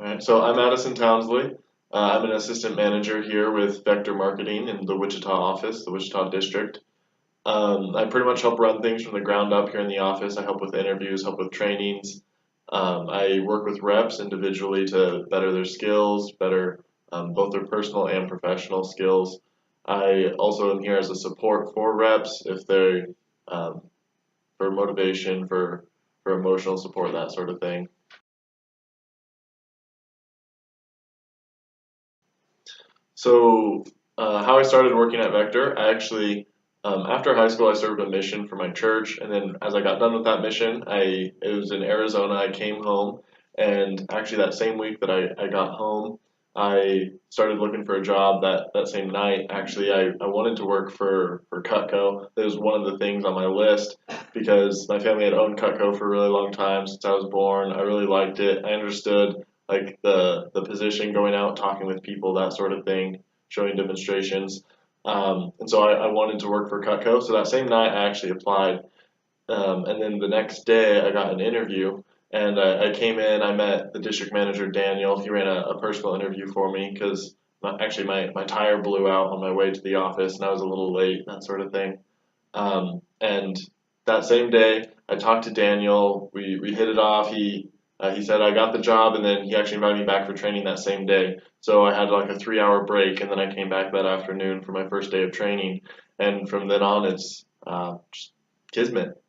All right, so I'm Adison Townsley. I'm an assistant manager here with Vector Marketing in the Wichita office, the Wichita district. I pretty much help run things from the ground up here in the office. I help with interviews, help with trainings. I work with reps individually to better their skills, better both their personal and professional skills. I also am here as a support for reps if they're um, for motivation, for emotional support, that sort of thing. So, how I started working at Vector, I actually, after high school, I served a mission for my church, and then as I got done with that mission, it was in Arizona. I came home, and actually that same week that I got home, I started looking for a job that same night. Actually, I wanted to work for Cutco. That was one of the things on my list because my family had owned Cutco for a really long time since I was born. I really liked it. I understood like the position, going out, talking with people, that sort of thing, showing demonstrations. And so I wanted to work for Cutco. So that same night I actually applied. And then the next day I got an interview and I came in, I met the district manager, Daniel. He ran a personal interview for me because actually my tire blew out on my way to the office and I was a little late, that sort of thing. And that same day, I talked to Daniel. We hit it off. He said I got the job, and then he actually invited me back for training that same day. So I had like a 3 hour break, and then I came back that afternoon for my first day of training. And from then on, it's just kismet.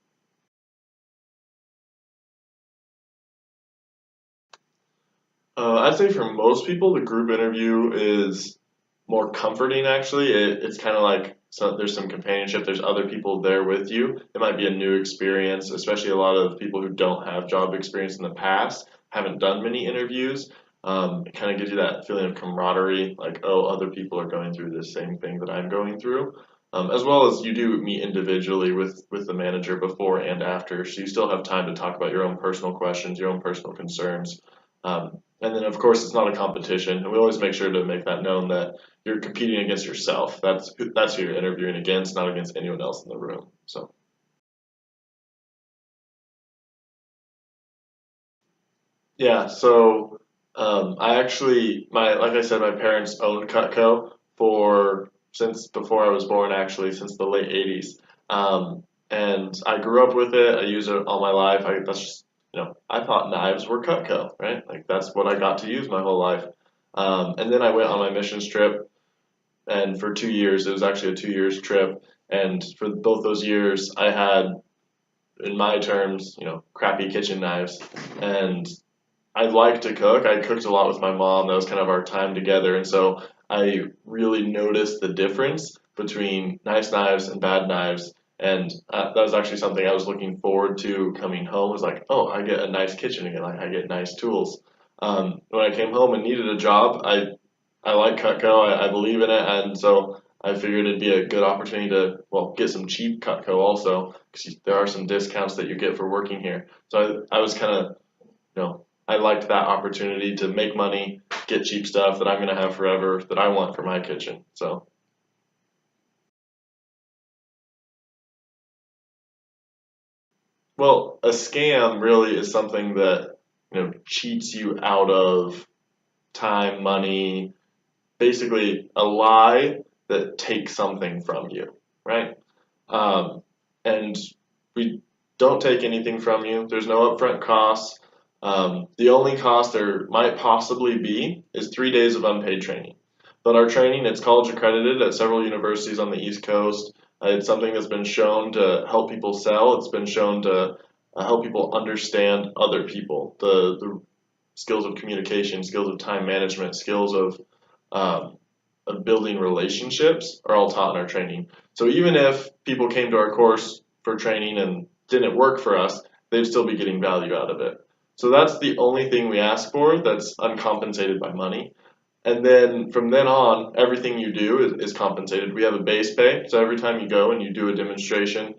I'd say for most people, the group interview is more comforting. Actually, it's kind of like there's some companionship. There's other people there with you. It might be a new experience, especially a lot of people who don't have job experience in the past, haven't done many interviews. It kind of gives you that feeling of camaraderie, like oh, other people are going through the same thing that I'm going through. As well as you do meet individually with the manager before and after, so you still have time to talk about your own personal questions, your own personal concerns. And then, of course, it's not a competition. And we always make sure to make that known that you're competing against yourself. That's who you're interviewing against, not against anyone else in the room. So, yeah. So, I actually, like I said, my parents owned Cutco for since before I was born. Actually, since the late '80s. And I grew up with it. I use it all my life. That's just, I thought knives were Cutco, right? Like that's what I got to use my whole life. And then I went on my missions trip, and for 2 years, it was actually a 2 years trip. And for both those years, I had, in my terms, crappy kitchen knives. And I like to cook. I cooked a lot with my mom. That was kind of our time together. And so I really noticed the difference between nice knives and bad knives. And that was actually something I was looking forward to coming home. Was like, oh, I get a nice kitchen again. Like I get nice tools. When I came home and needed a job, I like Cutco. I believe in it, and so I figured it'd be a good opportunity to well get some cheap Cutco also because there are some discounts that you get for working here. So I was kind of I liked that opportunity to make money, get cheap stuff that I'm gonna have forever that I want for my kitchen. So, well, a scam really is something that, cheats you out of time, money, basically a lie that takes something from you, right? Um, and we don't take anything from you. There's no upfront costs. The only cost there might possibly be is 3 days of unpaid training. But our training, it's college accredited at several universities on the East Coast. It's something that's been shown to help people sell. It's been shown to help people understand other people, the skills of communication, skills of time management, skills um, of building relationships are all taught in our training. So even if people came to our course for training and didn't work for us, they'd still be getting value out of it. So that's the only thing we ask for that's uncompensated by money. And then from then on, everything you do is compensated. We have a base pay. So every time you go and you do a demonstration,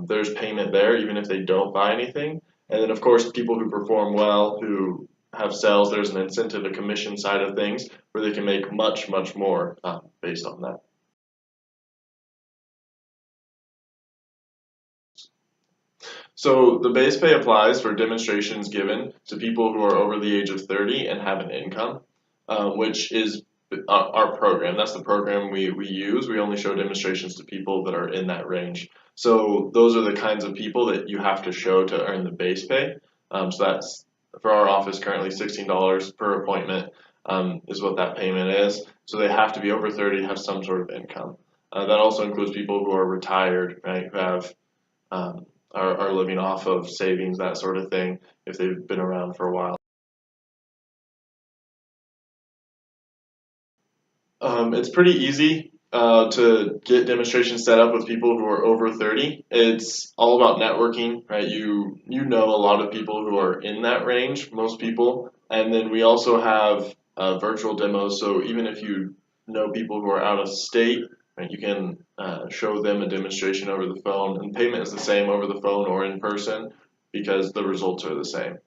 there's payment there, even if they don't buy anything. And then, of course, people who perform well, who have sales, there's an incentive, a commission side of things where they can make much, much more based on that. So the base pay applies for demonstrations given to people who are over the age of 30 and have an income, which is our program. That's the program we use. We only show demonstrations to people that are in that range. So those are the kinds of people that you have to show to earn the base pay. So that's for our office currently $16 per appointment is what that payment is. So they have to be over 30, have some sort of income. That also includes people who are retired, right, who have are living off of savings, that sort of thing, if they've been around for a while. It's pretty easy to get demonstrations set up with people who are over 30. It's all about networking, right? You know a lot of people who are in that range, most people, and then we also have virtual demos. So even if you know people who are out of state, right, you can show them a demonstration over the phone, and payment is the same over the phone or in person because the results are the same.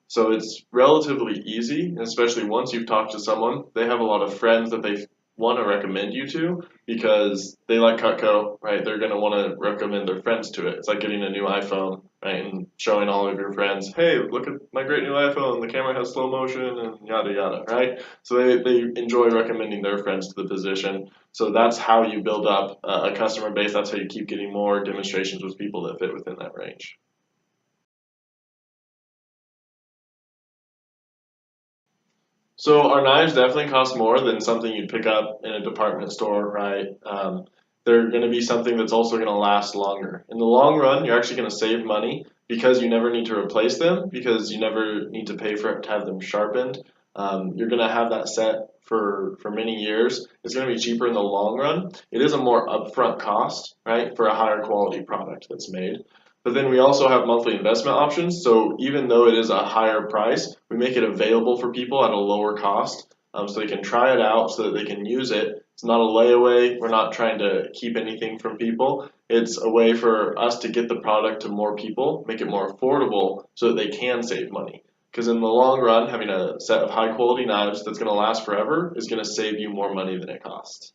So it's relatively easy, especially once you've talked to someone. They have a lot of friends that they want to recommend you to because they like Cutco, right? They're going to want to recommend their friends to it. It's like getting a new iPhone, right? And showing all of your friends, hey, look at my great new iPhone. The camera has slow motion and yada yada, right? So they enjoy recommending their friends to the position. So that's how you build up a customer base. That's how you keep getting more demonstrations with people that fit within that range. So our knives definitely cost more than something you'd pick up in a department store, right? They're going to be something that's also going to last longer. In the long run, you're actually going to save money because you never need to replace them because you never need to pay for it to have them sharpened. You're going to have that set for many years. It's going to be cheaper in the long run. It is a more upfront cost, right, for a higher quality product that's made. But then we also have monthly investment options. So even though it is a higher price, we make it available for people at a lower cost, so they can try it out, so that they can use it. It's not a layaway. We're not trying to keep anything from people. It's a way for us to get the product to more people, make it more affordable so that they can save money. Because in the long run, having a set of high quality knives that's going to last forever is going to save you more money than it costs.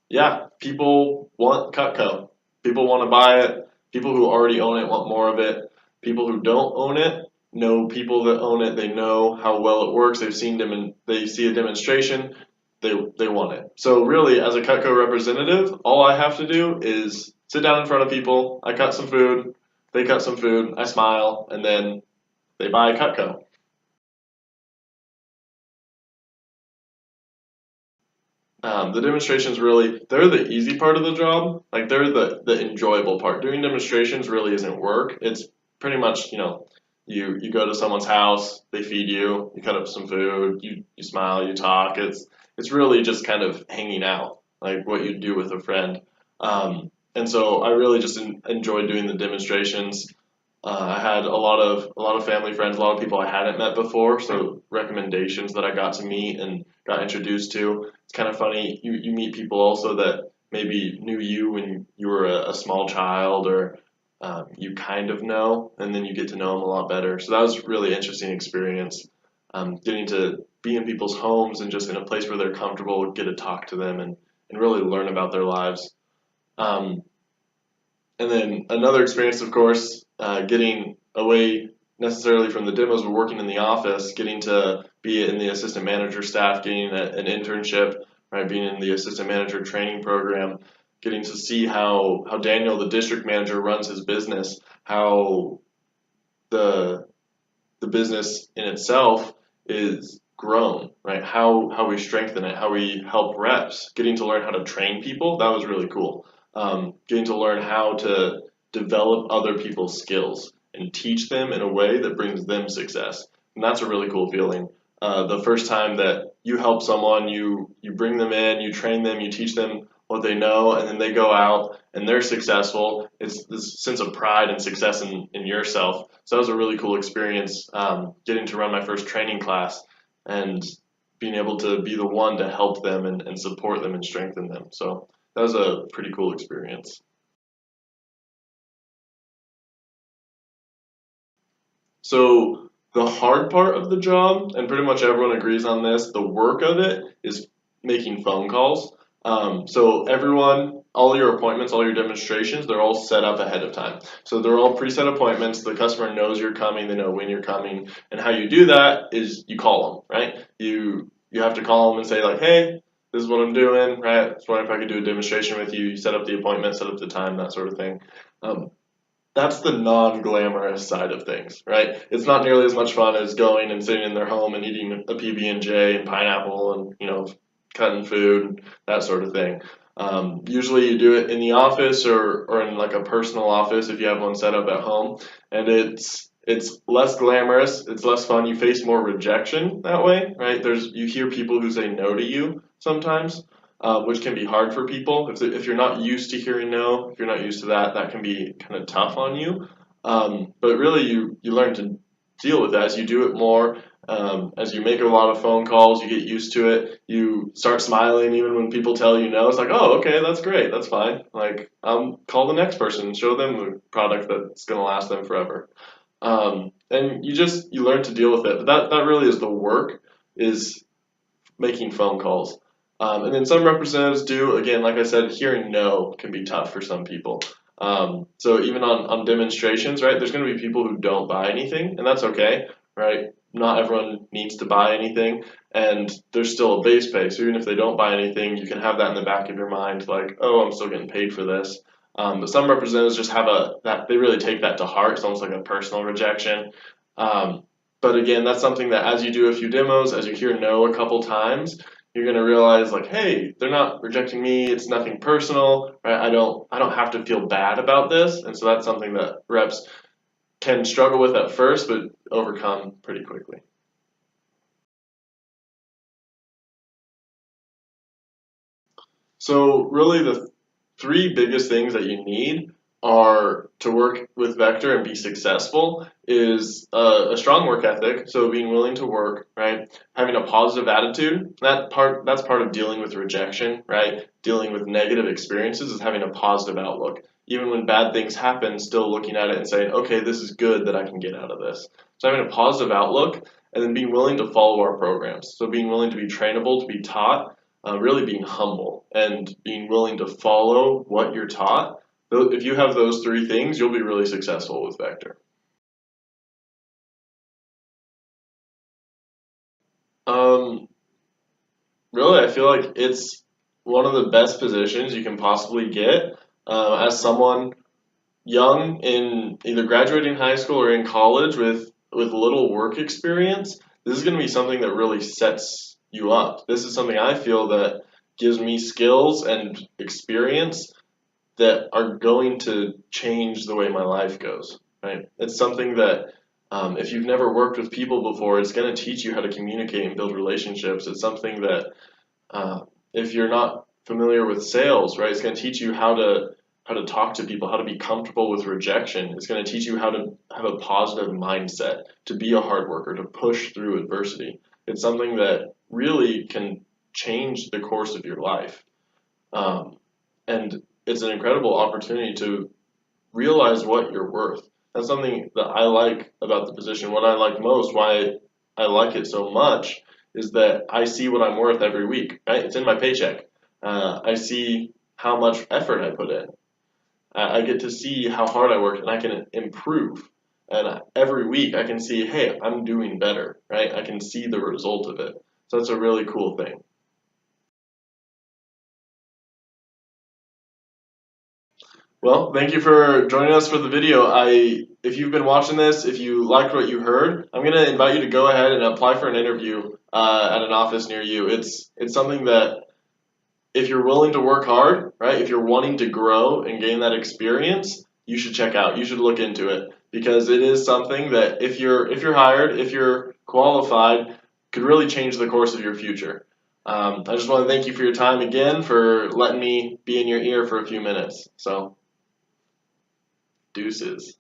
Yeah, people want Cutco. People want to buy it. People who already own it want more of it. People who don't own it know people that own it. They know how well it works. They've seen them and they see a demonstration. They want it. So really, as a Cutco representative, all I have to do is sit down in front of people. I cut some food. They cut some food. I smile, and then they buy Cutco. The demonstrations really, they're the easy part of the job. Like they're the enjoyable part. Doing demonstrations really isn't work. It's pretty much, you go to someone's house, they feed you, you cut up some food, you smile, you talk. It's really just kind of hanging out, like what you'd do with a friend. And so I really just enjoyed doing the demonstrations. I had a lot of family friends, a lot of people I hadn't met before, so recommendations that I got to meet and got introduced to. It's kind of funny. You meet people also that maybe knew you when you were a small child, or you kind of know, and then you get to know them a lot better. So that was a really interesting experience. Getting to be in people's homes and just in a place where they're comfortable, get to talk to them and really learn about their lives. Um, and then another experience, of course, getting away necessarily from the demos, but working in the office, getting to be in the assistant manager staff, getting an internship, right, being in the assistant manager training program, getting to see how Daniel, the district manager, runs his business, how the the business in itself is grown, right? How we strengthen it, how we help reps, getting to learn how to train people. That was really cool. Getting to learn how to develop other people's skills and teach them in a way that brings them success, and that's a really cool feeling. The first time that you help someone, you bring them in, you train them, you teach them what they know, and then they go out and they're successful. It's this sense of pride and success in yourself. So that was a really cool experience, getting to run my first training class and being able to be the one to help them and support them and strengthen them. So that was a pretty cool experience. So the hard part of the job, and pretty much everyone agrees on this, the work of it is making phone calls. So everyone, all your appointments, all your demonstrations, they're all set up ahead of time. So they're all preset appointments. The customer knows you're coming. They know when you're coming. And how you do that is you call them, right? You have to call them and say like, hey, this is what I'm doing, right? I was wondering if I could do a demonstration with you. You set up the appointment, set up the time, that sort of thing. Um, that's the non-glamorous side of things, right? It's not nearly as much fun as going and sitting in their home and eating a PB&J and pineapple and, cutting food, that sort of thing. Usually you do it in the office or in like a personal office if you have one set up at home, and it's less glamorous, it's less fun. You face more rejection that way, right? You hear people who say no to you sometimes, which can be hard for people. If you're not used to hearing no, if you're not used to that, that can be kind of tough on you. But really, you learn to deal with that as you do it more. As you make a lot of phone calls, you get used to it. You start smiling even when people tell you no. It's like, oh, okay, that's great, that's fine. Like, call the next person, show them a product that's gonna last them forever. And you learn to deal with it. But that really is the work, is making phone calls. And then some representatives do, again, like I said, hearing no can be tough for some people. So even on demonstrations, right, there's going to be people who don't buy anything, and that's okay, right? Not everyone needs to buy anything, and there's still a base pay. So even if they don't buy anything, you can have that in the back of your mind, like, oh, I'm still getting paid for this. But some representatives just have that they really take that to heart. It's almost like a personal rejection. Um, but again, that's something that as you do a few demos, as you hear no a couple times, you're gonna realize like, hey, they're not rejecting me. It's nothing personal, right? I don't have to feel bad about this, and so that's something that reps can struggle with at first, but overcome pretty quickly. So really the three biggest things that you need are to work with Vector and be successful is a strong work ethic, so being willing to work, right? Having a positive attitude. That's part of dealing with rejection, right? Dealing with negative experiences is having a positive outlook. Even when bad things happen, still looking at it and saying, okay, this is good that I can get out of this. So having a positive outlook and then being willing to follow our programs. So being willing to be trainable, to be taught, really being humble and being willing to follow what you're taught. If you have those three things, you'll be really successful with Vector. Um, Really, I feel like it's one of the best positions you can possibly get as someone young in either graduating high school or in college with little work experience. This is going to be something that really sets you up. This is something I feel that gives me skills and experience that are going to change the way my life goes, right? It's something that if you've never worked with people before, it's going to teach you how to communicate and build relationships. It's something that if you're not familiar with sales, right, it's going to teach you how to talk to people, how to be comfortable with rejection. It's going to teach you how to have a positive mindset, to be a hard worker, to push through adversity. It's something that really can change the course of your life. Um, and it's an incredible opportunity to realize what you're worth. That's something that I like about the position. What I like most, why I like it so much, is that I see what I'm worth every week, right? It's in my paycheck. I see how much effort I put in. I get to see how hard I work and I can improve. And every week I can see, hey, I'm doing better, right? I can see the result of it. So that's a really cool thing. Well, thank you for joining us for the video. If you've been watching this, if you liked what you heard, I'm gonna invite you to go ahead and apply for an interview at an office near you. It's something that if you're willing to work hard, right? If you're wanting to grow and gain that experience, you should check out. You should look into it because it is something that if you're hired, if you're qualified, could really change the course of your future. I just want to thank you for your time again, for letting me be in your ear for a few minutes. So. Deuces.